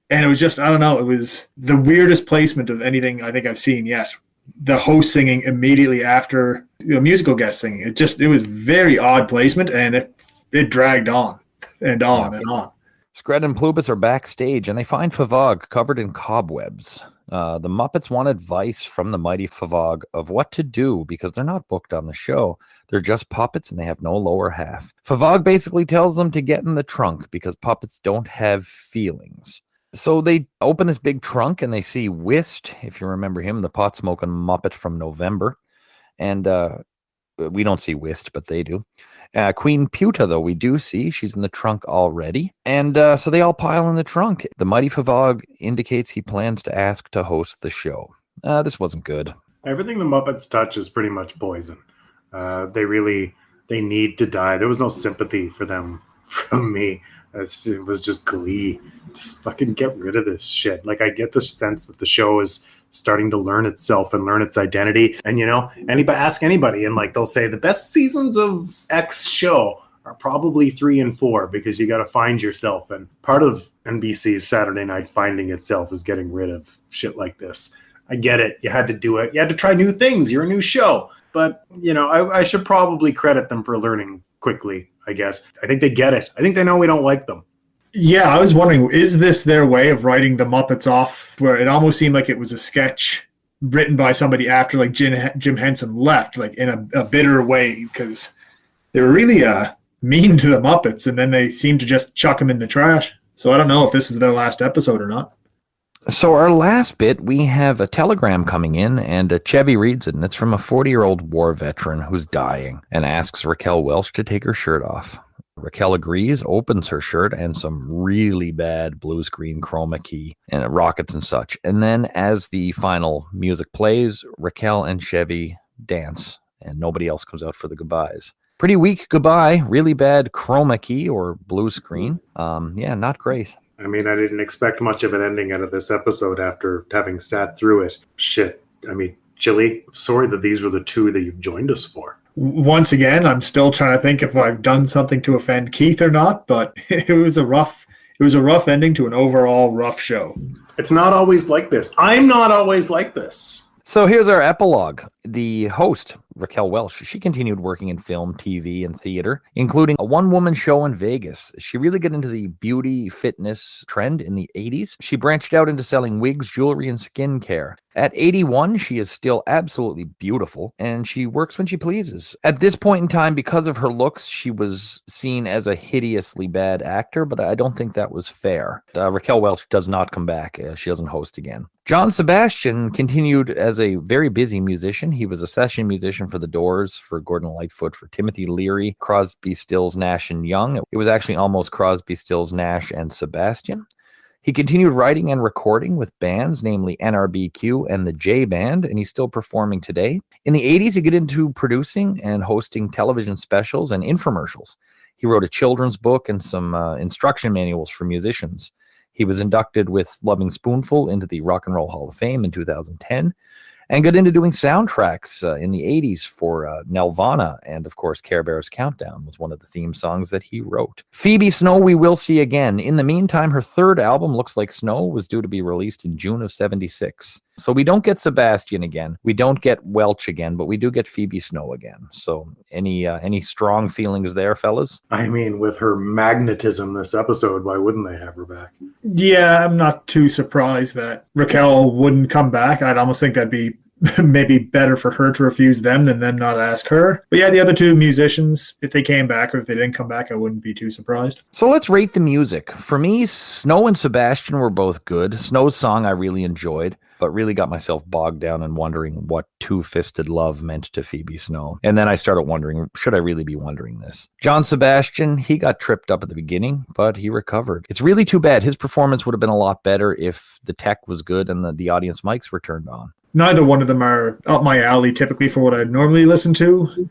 S4: And it was just, I don't know, it was the weirdest placement of anything I think I've seen yet. The host singing immediately after the musical guest singing. It was very odd placement, and it dragged on and on and on.
S2: Scred and Plubis are backstage, and they find Favog covered in cobwebs. The Muppets want advice from the mighty Favog of what to do because they're not booked on the show. They're just puppets, and they have no lower half. Favog basically tells them to get in the trunk because puppets don't have feelings. So they open this big trunk, and they see Whist, if you remember him, the pot-smoking Muppet from November. And we don't see Whist, but they do. Queen Puta, though, we do see. She's in the trunk already. And so they all pile in the trunk. The mighty Favog indicates he plans to ask to host the show. This wasn't good.
S3: Everything the Muppets touch is pretty much poison. They need to die. There was no sympathy for them from me. It was just glee. Just fucking get rid of this shit. Like, I get the sense that the show is starting to learn itself and learn its identity. And, ask anybody, and like they'll say the best seasons of X show are probably 3 and 4 because you got to find yourself. And part of NBC's Saturday Night finding itself is getting rid of shit like this. I get it. You had to do it. You had to try new things. You're a new show. But, I should probably credit them for learning quickly, I guess. I think they get it. I think they know we don't like them.
S4: Yeah, I was wondering, is this their way of writing the Muppets off, where it almost seemed like it was a sketch written by somebody after like Jim Henson left, like in a bitter way, because they were really mean to the Muppets, and then they seemed to just chuck them in the trash. So I don't know if this is their last episode or not.
S2: So our last bit, we have a telegram coming in, and Chevy reads it, and it's from a 40-year-old war veteran who's dying and asks Raquel Welch to take her shirt off. Raquel agrees, opens her shirt, and some really bad blue screen chroma key and rockets and such. And then as the final music plays, Raquel and Chevy dance, and nobody else comes out for the goodbyes. Pretty weak goodbye, really bad chroma key or blue screen. Not great.
S3: I mean, I didn't expect much of an ending out of this episode after having sat through it. Shit. I mean, Chili, sorry that these were the two that you've joined us for.
S4: Once again, I'm still trying to think if I've done something to offend Keith or not, but it was a rough ending to an overall rough show.
S3: It's not always like this. I'm not always like this.
S2: So here's our epilogue. The host, Raquel Welch, she continued working in film, TV, and theater, including a one-woman show in Vegas. She really got into the beauty fitness trend in the 80s. She branched out into selling wigs, jewelry, and skincare. At 81, she is still absolutely beautiful, and she works when she pleases. At this point in time, because of her looks, she was seen as a hideously bad actor, but I don't think that was fair. Raquel Welch does not come back. She doesn't host again. John Sebastian continued as a very busy musician. He was a session musician for The Doors, for Gordon Lightfoot, for Timothy Leary, Crosby, Stills, Nash, and Young. It was actually almost Crosby, Stills, Nash, and Sebastian. He continued writing and recording with bands, namely NRBQ and the J Band, and he's still performing today. In the 80s, he got into producing and hosting television specials and infomercials. He wrote a children's book and some instruction manuals for musicians. He was inducted with Loving Spoonful into the Rock and Roll Hall of Fame in 2010 and got into doing soundtracks in the 80s for Nelvana, and of course Care Bears Countdown was one of the theme songs that he wrote. Phoebe Snow we will see again. In the meantime, her third album, Looks Like Snow, was due to be released in June of 76. So we don't get Sebastian again, we don't get Welch again, but we do get Phoebe Snow again. So any strong feelings there, fellas?
S3: I mean, with her magnetism this episode, why wouldn't they have her back?
S4: Yeah, I'm not too surprised that Raquel wouldn't come back. I'd almost think that'd be maybe better for her to refuse them than them not ask her. But yeah, the other two musicians, if they came back or if they didn't come back, I wouldn't be too surprised.
S2: So let's rate the music. For me, Snow and Sebastian were both good. Snow's song I really enjoyed, but really got myself bogged down in wondering what two-fisted love meant to Phoebe Snow. And then I started wondering, should I really be wondering this? John Sebastian, he got tripped up at the beginning, but he recovered. It's really too bad. His performance would have been a lot better if the tech was good and the audience mics were turned on.
S4: Neither one of them are up my alley typically for what I'd normally listen to.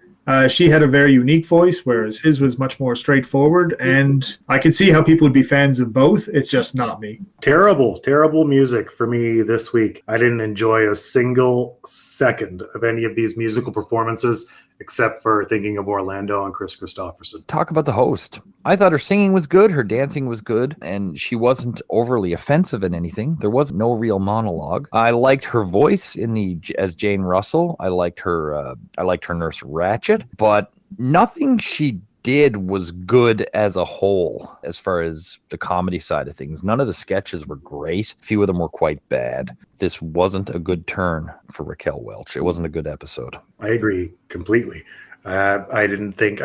S4: She had a very unique voice, whereas his was much more straightforward, and I could see how people would be fans of both. It's just not me.
S3: Terrible music for me this week. I didn't enjoy a single second of any of these musical performances, except for thinking of Orlando and Chris Christopherson.
S2: Talk about the host. I thought her singing was good, her dancing was good, and she wasn't overly offensive in anything. There was no real monologue. I liked her voice as Jane Russell. I liked her Nurse Ratched, but nothing she did was good as a whole as far as the comedy side of things. None of the sketches were great. A few of them were quite bad. This wasn't a good turn for Raquel Welch. It wasn't a good episode.
S3: I agree completely. I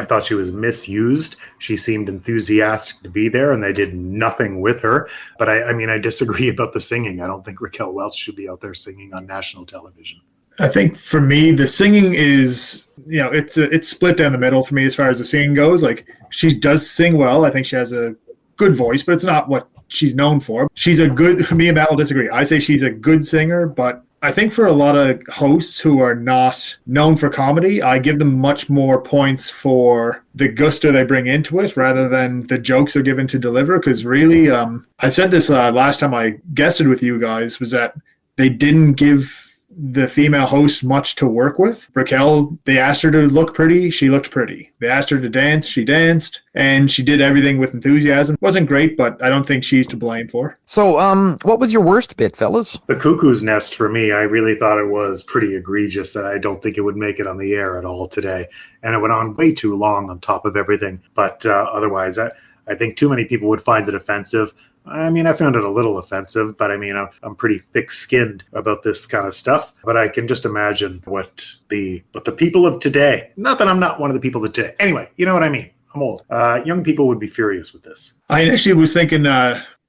S3: thought she was misused. She seemed enthusiastic to be there, and they did nothing with her. But I disagree about the singing. I don't think Raquel Welch should be out there singing on national television.
S4: I think for me, the singing is, it's split down the middle for me as far as the singing goes. Like, she does sing well. I think she has a good voice, but it's not what she's known for. Me and Matt will disagree. I say she's a good singer, but I think for a lot of hosts who are not known for comedy, I give them much more points for the gusto they bring into it rather than the jokes they're given to deliver. Because really, I said this last time I guested with you guys, was that they didn't give the female host much to work with. Raquel, they asked her to look pretty, she looked pretty. They asked her to dance, she danced, and she did everything with enthusiasm. Wasn't great, but I don't think she's to blame for.
S2: So, what was your worst bit, fellas?
S3: The Cuckoo's Nest, for me, I really thought it was pretty egregious, and I don't think it would make it on the air at all today. And it went on way too long on top of everything. But otherwise, I think too many people would find it offensive. I found it a little offensive, but I'm pretty thick-skinned about this kind of stuff. But I can just imagine what the people of today, not that I'm not one of the people of today. Anyway, you know what I mean. I'm old. Young people would be furious with this.
S4: I initially was thinking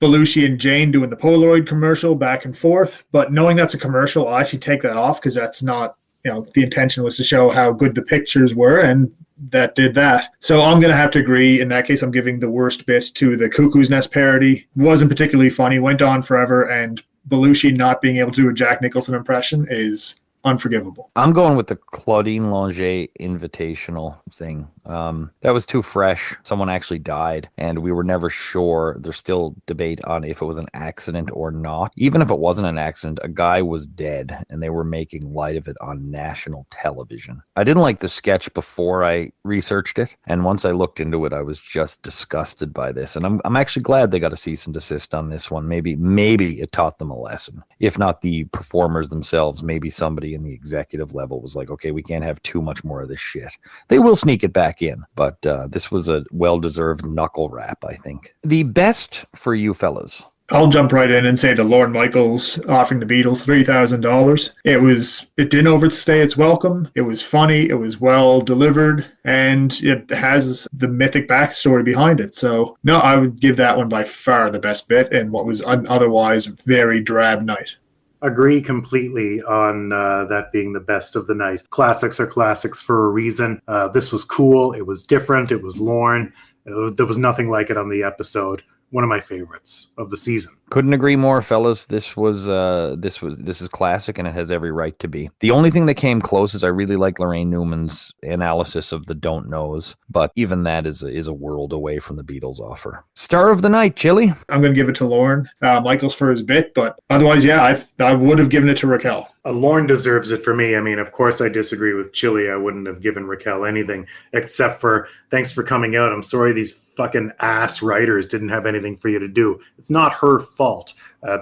S4: Belushi and Jane doing the Polaroid commercial back and forth, but knowing that's a commercial, I'll actually take that off because that's not, the intention was to show how good the pictures were, and that did that. So I'm going to have to agree. In that case, I'm giving the worst bit to the Cuckoo's Nest parody. Wasn't particularly funny, went on forever, and Belushi not being able to do a Jack Nicholson impression is unforgivable.
S2: I'm going with the Claudine Longet invitational thing. That was too fresh. Someone actually died, and we were never sure. There's still debate on if it was an accident or not. Even if it wasn't an accident, a guy was dead, and they were making light of it on national television. I didn't like the sketch before I researched it, and once I looked into it, I was just disgusted by this. And I'm actually glad they got a cease and desist on this one. Maybe it taught them a lesson. If not the performers themselves, maybe somebody in the executive level was like, okay, we can't have too much more of this shit. They will sneak it back in, but this was a well-deserved knuckle wrap, I think. The best for you fellas.
S4: I'll jump right in and say the Lorne Michaels offering the Beatles $3,000. It didn't overstay its welcome. It was funny. It was well delivered, and it has the mythic backstory behind it. So no, I would give that one by far the best bit in what was an otherwise very drab night.
S3: Agree completely on that being the best of the night. Classics are classics for a reason. This was cool. It was different. It was Lorne. There was nothing like it on the episode. One of my favorites of the season.
S2: Couldn't agree more, fellas. This is classic, and it has every right to be. The only thing that came close is I really like Lorraine Newman's analysis of the don't knows, but even that is a world away from the Beatles offer. Star of the night, Chili.
S4: I'm going to give it to Lorne Michaels for his bit, but otherwise, yeah, I would have given it to Raquel.
S3: Lorne deserves it for me. Of course, I disagree with Chili. I wouldn't have given Raquel anything except for thanks for coming out. I'm sorry these fucking ass writers didn't have anything for you to do. It's not her fault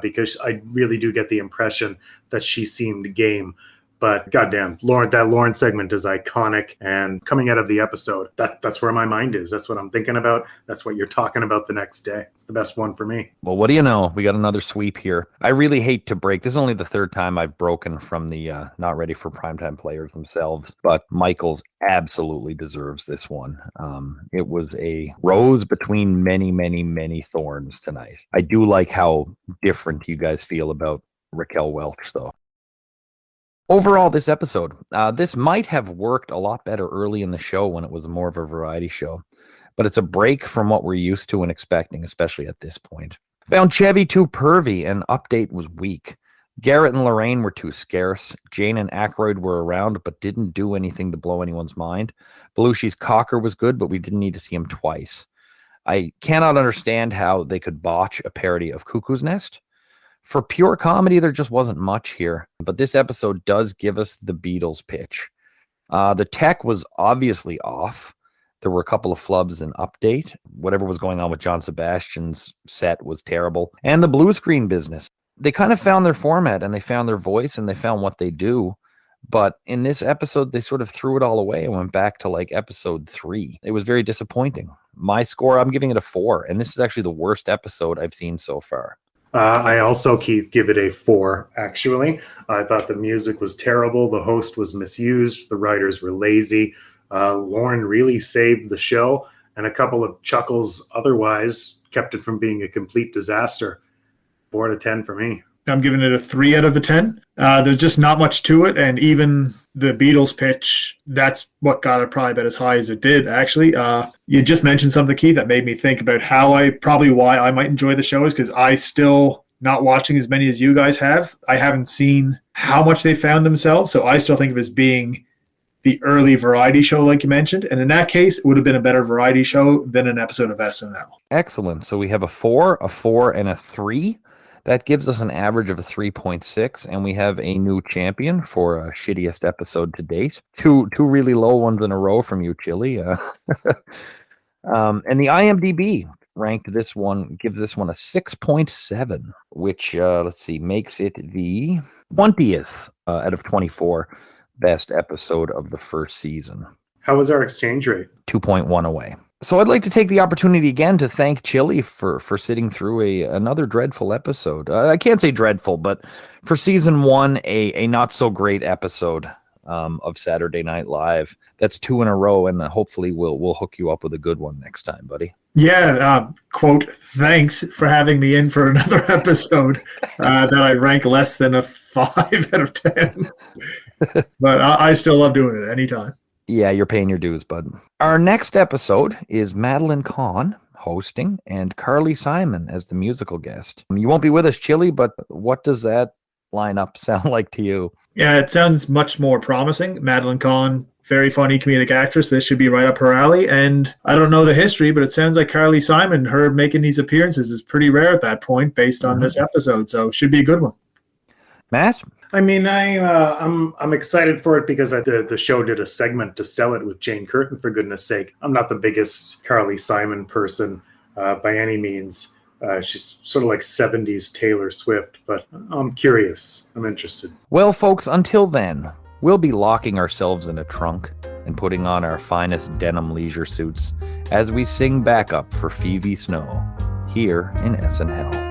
S3: because I really do get the impression that she seemed game. But goddamn, that Lorne segment is iconic, and coming out of the episode, that's where my mind is. That's what I'm thinking about. That's what you're talking about the next day. It's the best one for me.
S2: Well, what do you know? We got another sweep here. I really hate to break. This is only the third time I've broken from the not ready for primetime players themselves, but Michaels absolutely deserves this one. It was a rose between many, many, many thorns tonight. I do like how different you guys feel about Raquel Welch, though. Overall, this episode, this might have worked a lot better early in the show when it was more of a variety show, but it's a break from what we're used to and expecting, especially at this point. Found Chevy too pervy, and Update was weak. Garrett and Lorraine were too scarce. Jane and Aykroyd were around, but didn't do anything to blow anyone's mind. Belushi's cocker was good, but we didn't need to see him twice. I cannot understand how they could botch a parody of Cuckoo's Nest. For pure comedy, there just wasn't much here. But this episode does give us the Beatles pitch. The tech was obviously off. There were a couple of flubs in update. Whatever was going on with John Sebastian's set was terrible. And the blue screen business. They kind of found their format and they found their voice and they found what they do. But in this episode, they sort of threw it all away and went back to like episode 3. It was very disappointing. My score, I'm giving it a 4. And this is actually the worst episode I've seen so far.
S3: I also, Keith, give it a 4, actually. I thought the music was terrible. The host was misused. The writers were lazy. Lauren really saved the show, and a couple of chuckles otherwise kept it from being a complete disaster. 4 out of 10 for me.
S4: I'm giving it a 3 out of 10. There's just not much to it, and even the Beatles pitch, that's what got it probably about as high as it did, actually. You just mentioned something, Keith, that made me think about why I might enjoy the show is because I still not watching as many as you guys have. I haven't seen how much they found themselves, so I still think of it as being the early variety show, like you mentioned. And in that case, it would have been a better variety show than an episode of SNL.
S2: Excellent. So we have a 4, and a 3. That gives us an average of a 3.6, and we have a new champion for shittiest episode to date. Two really low ones in a row from you, Chili. And the IMDb ranked this one, gives this one a 6.7, which, makes it the 20th out of 24 best episode of the first season.
S3: How was our exchange rate?
S2: 2.1 away. So I'd like to take the opportunity again to thank Chili for sitting through another dreadful episode. I can't say dreadful, but for season 1, a not so great episode of Saturday Night Live. That's 2 in a row, and hopefully we'll hook you up with a good one next time, buddy.
S4: Yeah, quote, thanks for having me in for another episode that I rank less than a 5 out of 10. But I still love doing it anytime.
S2: Yeah, you're paying your dues, bud. Our next episode is Madeline Kahn hosting and Carly Simon as the musical guest. You won't be with us, Chili, but what does that lineup sound like to you?
S4: Yeah, it sounds much more promising. Madeline Kahn, very funny comedic actress. This should be right up her alley. And I don't know the history, but it sounds like Carly Simon, her making these appearances is pretty rare at that point based on this episode. So it should be a good one.
S2: Matt?
S3: I mean, I'm excited for it because the show did a segment to sell it with Jane Curtin, for goodness sake. I'm not the biggest Carly Simon person by any means. She's sort of like 70s Taylor Swift, but I'm curious. I'm interested.
S2: Well, folks, until then, we'll be locking ourselves in a trunk and putting on our finest denim leisure suits as we sing backup for Phoebe Snow here in SNL.